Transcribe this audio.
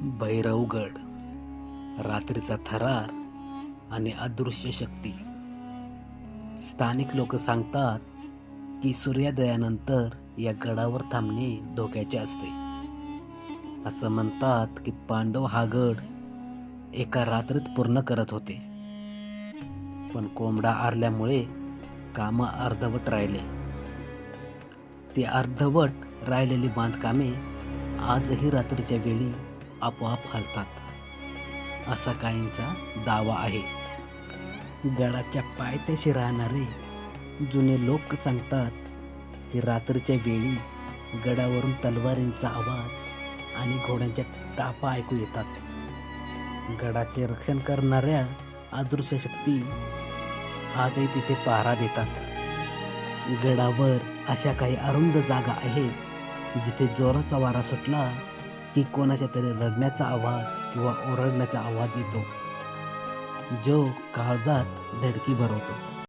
भैरवगड, रात्रीचा थरार आणि अदृश्य शक्ती. स्थानिक लोक सांगतात की सूर्योदयानंतर या गडावर थांबणे धोक्याचे असते. असं म्हणतात की पांडव हा गड एका रात्रीत पूर्ण करत होते, पण कोंबडा आरल्यामुळे काम अर्धवट राहिले. ती अर्धवट राहिलेली बांधकामे आजही रात्रीच्या वेळी आपोआप हलतात, असा काहींचा दावा आहे. गडाच्या पायथ्याशी राहणारे जुने लोक सांगतात की रात्रीच्या वेळी गडावरून तलवारींचा आवाज आणि घोड्यांच्या टापा ऐकू येतात. गडाचे रक्षण करणाऱ्या अदृश्य शक्ती आजही तिथे पहारा देतात. गडावर अशा काही अरुंद जागा आहेत जिथे जोराचा वारा सुटला की कोणाच्या तरी रडण्याचा आवाज किंवा ओरडण्याचा आवाज येतो, जो काळजात धडकी भरवतो.